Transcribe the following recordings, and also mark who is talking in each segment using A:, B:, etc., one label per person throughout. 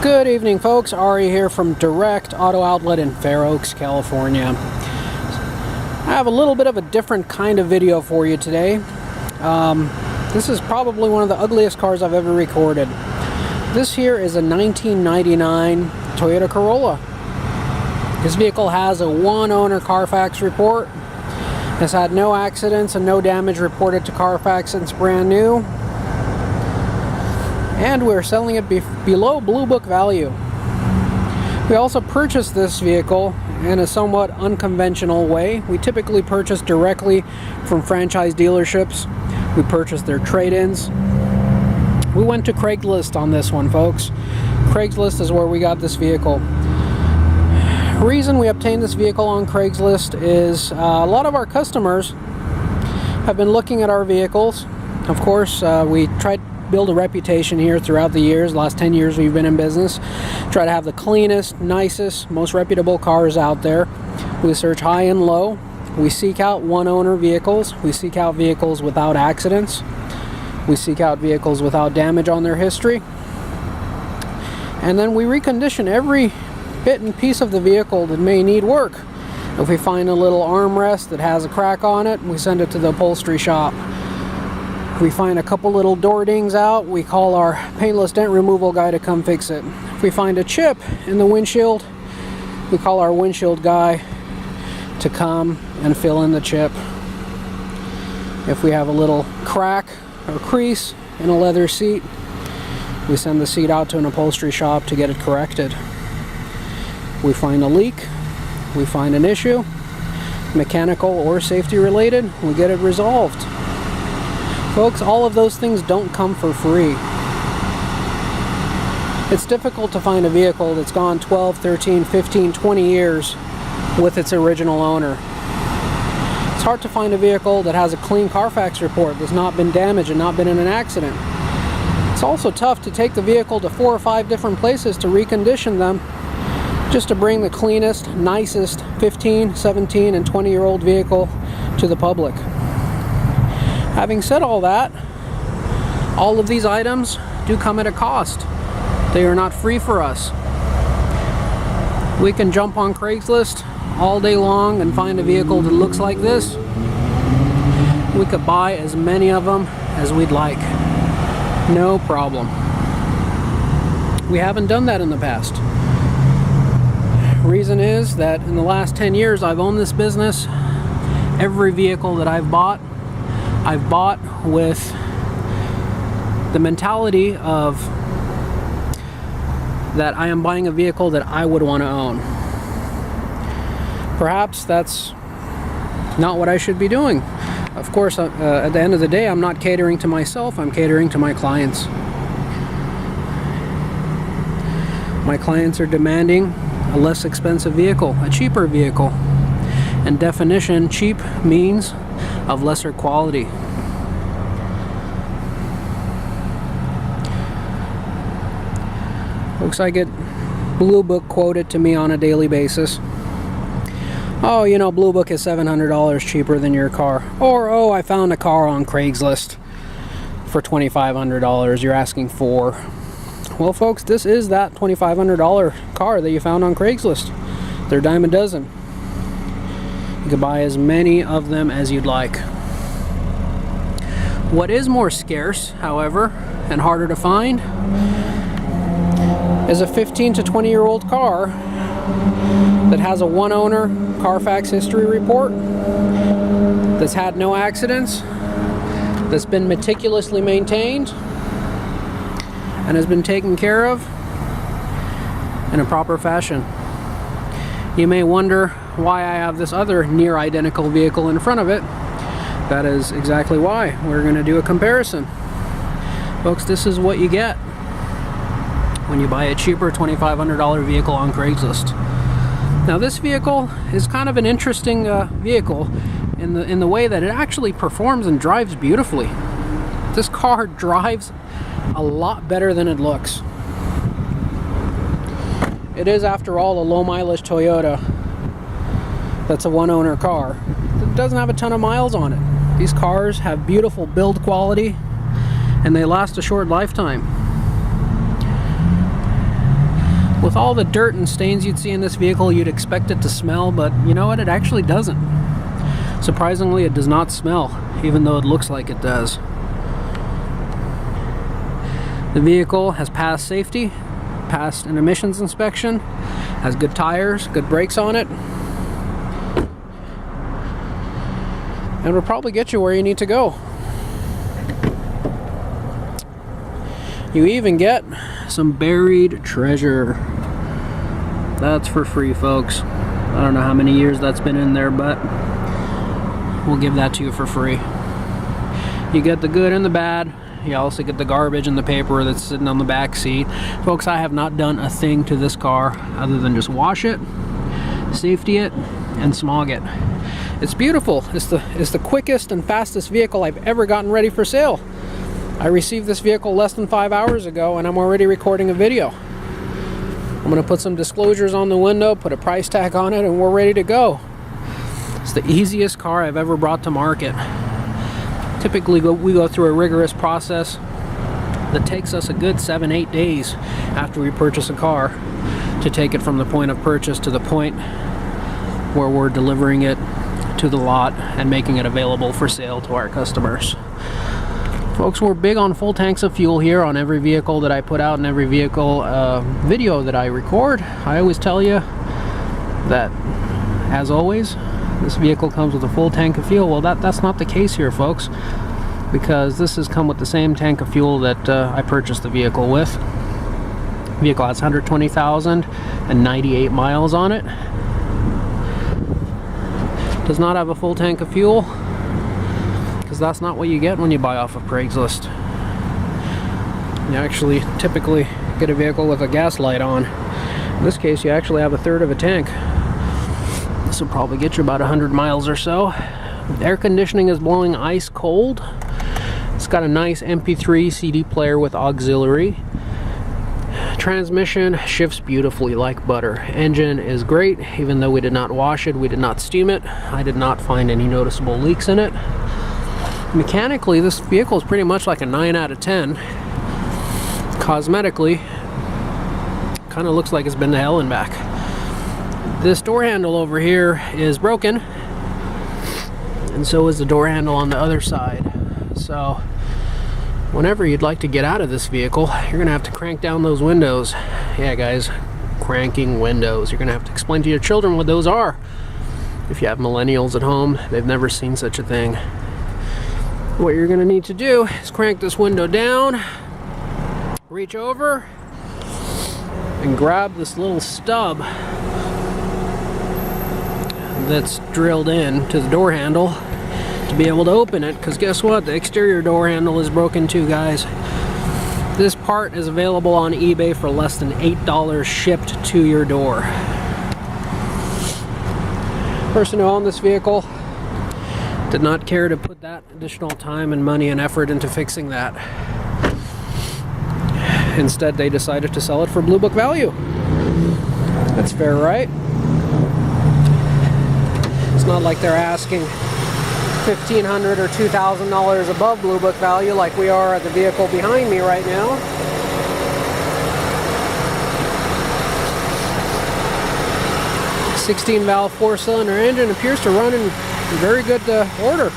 A: Good evening, folks. Ari here from Direct Auto Outlet in Fair Oaks, California. I have a little bit of a different kind of video for you today. This is probably one of the ugliest cars I've ever recorded. This here is a 1999 Toyota Corolla. This vehicle has a one-owner Carfax report. It's had no accidents and no damage reported to Carfax since brand new. And we're selling it below Blue Book value. We also purchased this vehicle in a somewhat unconventional way. We typically purchase directly from franchise dealerships. We purchased their trade-ins. We went to Craigslist on this one, folks. Craigslist is where we got this vehicle. The reason we obtained this vehicle on Craigslist is a lot of our customers have been looking at our vehicles. Of course, we tried build a reputation here throughout the years. The last 10 years we've been in business. Try to have the cleanest, nicest, most reputable cars out there. We search high and low. We seek out one-owner vehicles. We seek out vehicles without accidents. We seek out vehicles without damage on their history. And then we recondition every bit and piece of the vehicle that may need work. If we find a little armrest that has a crack on it, we send it to the upholstery shop. If we find a couple little door dings out, we call our paintless dent removal guy to come fix it. If we find a chip in the windshield, we call our windshield guy to come and fill in the chip. If we have a little crack or crease in a leather seat, we send the seat out to an upholstery shop to get it corrected. We find a leak, we find an issue, mechanical or safety related, we get it resolved. Folks, all of those things don't come for free. It's difficult to find a vehicle that's gone 12, 13, 15, 20 years with its original owner. It's hard to find a vehicle that has a clean Carfax report that's not been damaged and not been in an accident. It's also tough to take the vehicle to 4 or 5 different places to recondition them just to bring the cleanest, nicest 15, 17, and 20-year-old vehicle to the public. Having said all that, all of these items do come at a cost. They are not free for us. We can jump on Craigslist all day long and find a vehicle that looks like this. We could buy as many of them as we'd like. No problem. We haven't done that in the past. Reason is that in the last 10 years I've owned this business. Every vehicle that I've bought with the mentality of that I am buying a vehicle that I would want to own. Perhaps that's not what I should be doing. Of course, at the end of the day, I'm not catering to myself, I'm catering to my clients. My clients are demanding a less expensive vehicle, a cheaper vehicle. And definition, cheap means of lesser quality. Folks, I get Blue Book quoted to me on a daily basis. Oh, you know, Blue Book is $700 cheaper than your car. Or, oh, I found a car on Craigslist for $2,500. You're asking for. Well, folks, this is that $2,500 car that you found on Craigslist. They're a dime a dozen. You can buy as many of them as you'd like. What is more scarce, however, and harder to find, is a 15 to 20-year-old car that has a one-owner Carfax history report, that's had no accidents, that's been meticulously maintained, and has been taken care of in a proper fashion. You may wonder why I have this other near identical vehicle in front of it. That is exactly why. We're going to do a comparison. Folks, this is what you get when you buy a cheaper $2,500 vehicle on Craigslist. Now, this vehicle is kind of an interesting vehicle in the way that it actually performs and drives beautifully. This car drives a lot better than it looks. It is, after all, a low mileage Toyota that's a one-owner car. It doesn't have a ton of miles on it. These cars have beautiful build quality and they last a short lifetime. With all the dirt and stains you'd see in this vehicle, you'd expect it to smell, but you know what? It actually doesn't. Surprisingly, it does not smell, even though it looks like it does. The vehicle has passed safety, passed an emissions inspection, has good tires, good brakes on it, and will probably get you where you need to go. You even get some buried treasure. That's for free, folks. I don't know how many years that's been in there, but we'll give that to you for free. You get the good and the bad. You also get the garbage and the paper that's sitting on the back seat. Folks, I have not done a thing to this car other than just wash it, safety it, and smog it. It's beautiful. It's the quickest and fastest vehicle I've ever gotten ready for sale. I received this vehicle less than 5 hours ago, and I'm already recording a video. I'm going to put some disclosures on the window, put a price tag on it, and we're ready to go. It's the easiest car I've ever brought to market. Typically, we go through a rigorous process that takes us a good 7-8 days after we purchase a car to take it from the point of purchase to the point where we're delivering it to the lot and making it available for sale to our customers. Folks, we're big on full tanks of fuel here on every vehicle that I put out and every vehicle video that I record. I always tell you that, as always, this vehicle comes with a full tank of fuel. Well, that's not the case here, folks, because this has come with the same tank of fuel that I purchased the vehicle with. The vehicle has 120,098 miles on it. Does not have a full tank of fuel, because that's not what you get when you buy off of Craigslist. You actually typically get a vehicle with a gas light on. In this case, you actually have a third of a tank. This will probably get you about 100 miles or so. Air conditioning is blowing ice cold. It's got a nice MP3 CD player with auxiliary. Transmission shifts beautifully like butter. Engine is great, even though we did not wash it, we did not steam it. I did not find any noticeable leaks in it. Mechanically, this vehicle is pretty much like a 9 out of 10. Cosmetically, kind of looks like it's been to hell and back. This door handle over here is broken, and so is the door handle on the other side. So whenever you'd like to get out of this vehicle, you're gonna have to crank down those windows. Yeah, guys, cranking windows. You're gonna have to explain to your children what those are. If you have millennials at home, they've never seen such a thing. What you're gonna need to do is crank this window down, reach over, and grab this little stub that's drilled in to the door handle to be able to open it, because guess what? The exterior door handle is broken too, guys. This part is available on eBay for less than $8 shipped to your door. Person who owned this vehicle did not care to put that additional time and money and effort into fixing that. Instead, they decided to sell it for Blue Book value. That's fair, right? It's not like they're asking $1,500 or $2,000 above Blue Book value like we are at the vehicle behind me right now. $16-valve 4-cylinder engine appears to run in very good order.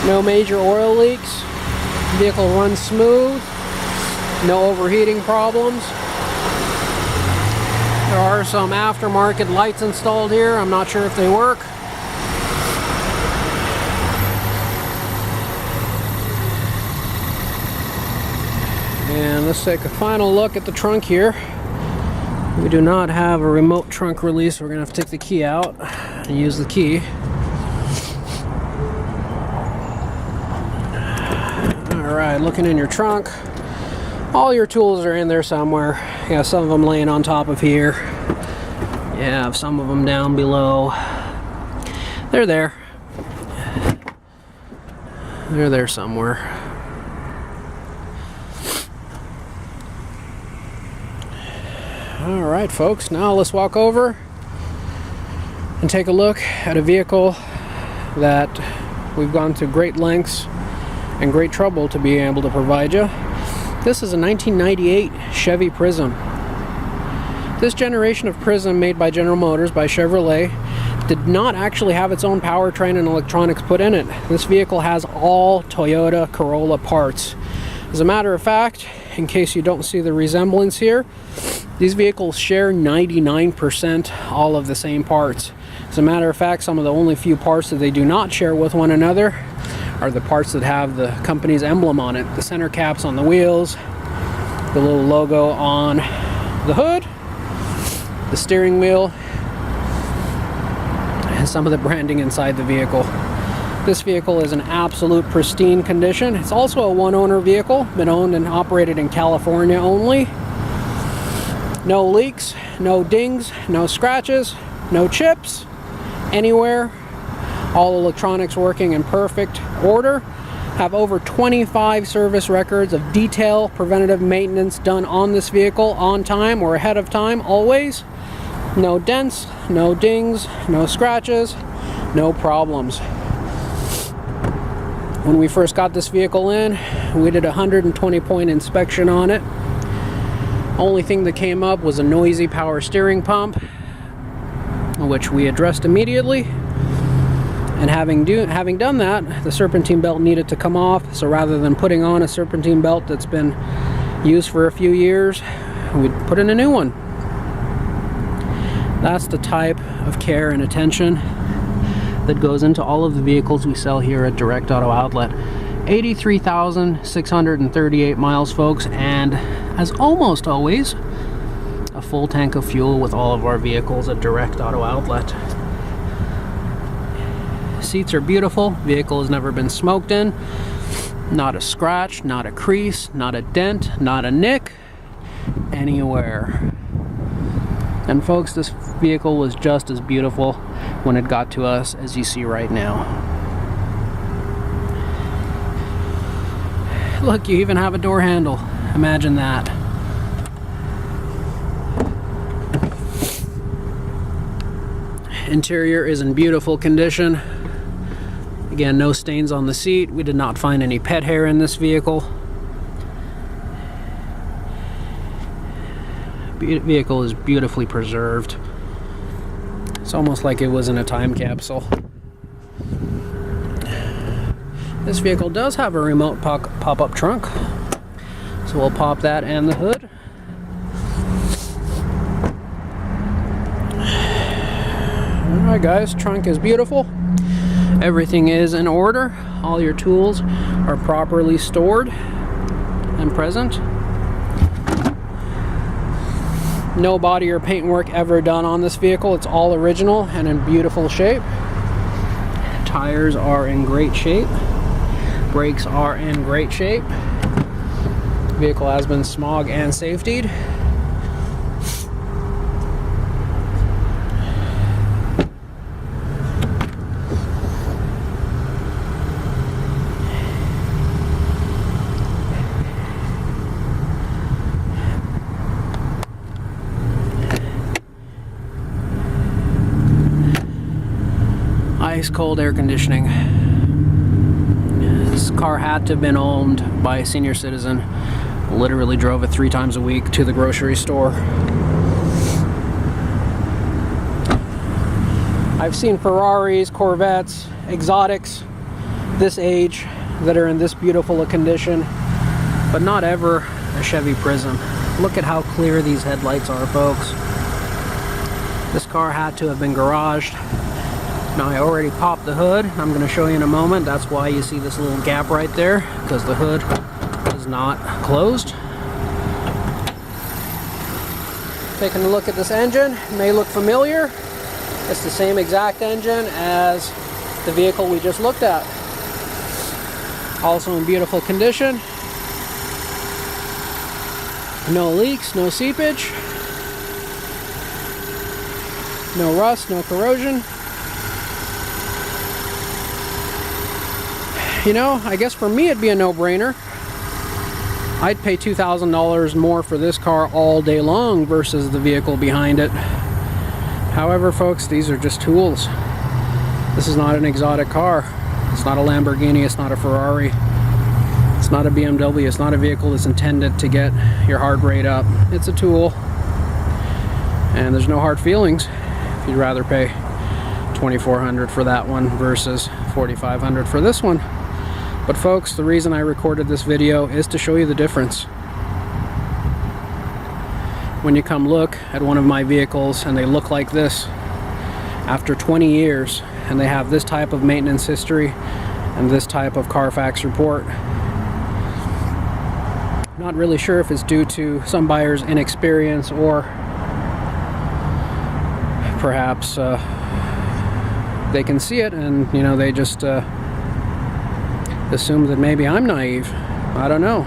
A: No major oil leaks. Vehicle runs smooth. No overheating problems. There are some aftermarket lights installed here. I'm not sure if they work. And let's take a final look at the trunk here. We do not have a remote trunk release. We're going to have to take the key out and use the key. Alright, looking in your trunk. All your tools are in there somewhere. You have some of them laying on top of here. You have some of them down below. They're there. They're there somewhere. Alright, folks, now let's walk over and take a look at a vehicle that we've gone to great lengths and great trouble to be able to provide you. This is a 1998 Chevy Prism. This generation of Prism, made by General Motors by Chevrolet, did not actually have its own powertrain and electronics put in it. This vehicle has all Toyota Corolla parts. As a matter of fact, in case you don't see the resemblance here, these vehicles share 99% all of the same parts. As a matter of fact, some of the only few parts that they do not share with one another are the parts that have the company's emblem on it. The center caps on the wheels, the little logo on the hood, the steering wheel, and some of the branding inside the vehicle. This vehicle is in absolute pristine condition. It's also a one-owner vehicle, been owned and operated in California only. No leaks, no dings, no scratches, no chips anywhere. All electronics working in perfect order. Have over 25 service records of detailed preventative maintenance done on this vehicle on time or ahead of time, always. No dents, no dings, no scratches, no problems. When we first got this vehicle in, we did a 120-point inspection on it. Only thing that came up was a noisy power steering pump, which we addressed immediately. And having done that, the serpentine belt needed to come off, so rather than putting on a serpentine belt that's been used for a few years, we put in a new one. That's the type of care and attention that goes into all of the vehicles we sell here at Direct Auto Outlet. 83,638 miles, folks, and as almost always, a full tank of fuel with all of our vehicles at Direct Auto Outlet. Seats are beautiful. Vehicle has never been smoked in. Not a scratch, not a crease, not a dent, not a nick anywhere. And folks, this vehicle was just as beautiful when it got to us as you see right now. Look, you even have a door handle. Imagine that. Interior is in beautiful condition. Again, no stains on the seat. We did not find any pet hair in this vehicle. Vehicle is beautifully preserved. It's almost like it was in a time capsule. This vehicle does have a remote pop-up trunk, so we'll pop that and the hood. Alright guys, trunk is beautiful. Everything is in order. All your tools are properly stored and present. No body or paint work ever done on this vehicle. It's all original and in beautiful shape. Tires are in great shape. Brakes are in great shape. Vehicle has been smog and safetied. Ice cold air conditioning. This car had to have been owned by a senior citizen. Literally drove it 3 times a week to the grocery store. I've seen Ferraris, Corvettes, exotics this age that are in this beautiful a condition, but not ever a Chevy Prism. Look at how clear these headlights are, folks. This car had to have been garaged. Now I already popped the hood. I'm going to show you in a moment. That's why you see this little gap right there, because the hood is not closed. Taking a look at this engine, it may look familiar. It's the same exact engine as the vehicle we just looked at. Also in beautiful condition. No leaks, no seepage, no rust, no corrosion. You know, I guess for me it'd be a no-brainer. I'd pay $2,000 more for this car all day long versus the vehicle behind it. However, folks, these are just tools. This is not an exotic car. It's not a Lamborghini, it's not a Ferrari. It's It's not a BMW. It's not a vehicle that's intended to get your heart rate up. It's a tool, and there's no hard feelings if you'd rather pay $2,400 for that one versus $4,500 for this one. But folks, the reason I recorded this video is to show you the difference. When you come look at one of my vehicles and they look like this after 20 years and they have this type of maintenance history and this type of Carfax report, not really sure if it's due to some buyers' inexperience or perhaps they can see it and, you know, they just assume that maybe I'm naive. I don't know.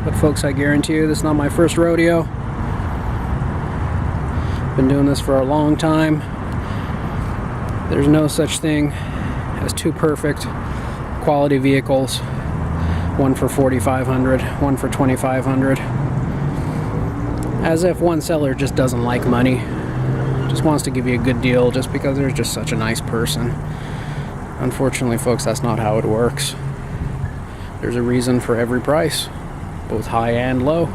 A: But folks, I guarantee you this is not my first rodeo. Been doing this for a long time. There's no such thing as two perfect quality vehicles. One for $4,500, one for $2,500. As if one seller just doesn't like money. Just wants to give you a good deal just because they're just such a nice person. Unfortunately, folks, that's not how it works. There's a reason for every price, both high and low.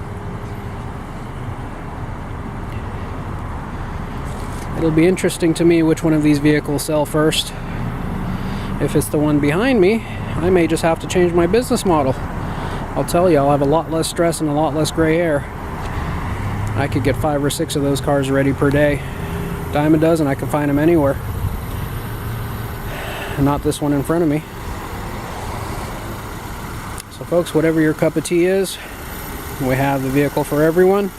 A: It'll be interesting to me which one of these vehicles sell first. If it's the one behind me, I may just have to change my business model. I'll tell you, I'll have a lot less stress and a lot less gray hair. I could get 5 or 6 of those cars ready per day. Dime a dozen, I can find them anywhere. Not this one in front of me. So folks, whatever your cup of tea is, we have the vehicle for everyone.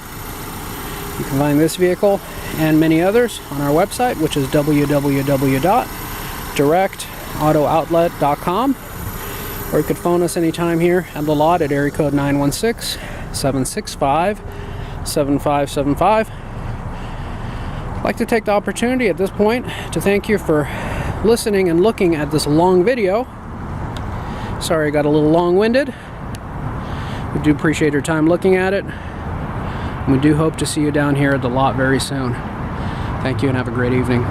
A: You can find this vehicle and many others on our website, which is www.directautooutlet.com, or you could phone us anytime here at the lot at area code 916-765-7575. I'd like to take the opportunity at this point to thank you for listening and looking at this long video. Sorry I got a little long-winded. We do appreciate your time looking at it. We do hope to see you down here at the lot very soon. Thank you and have a great evening.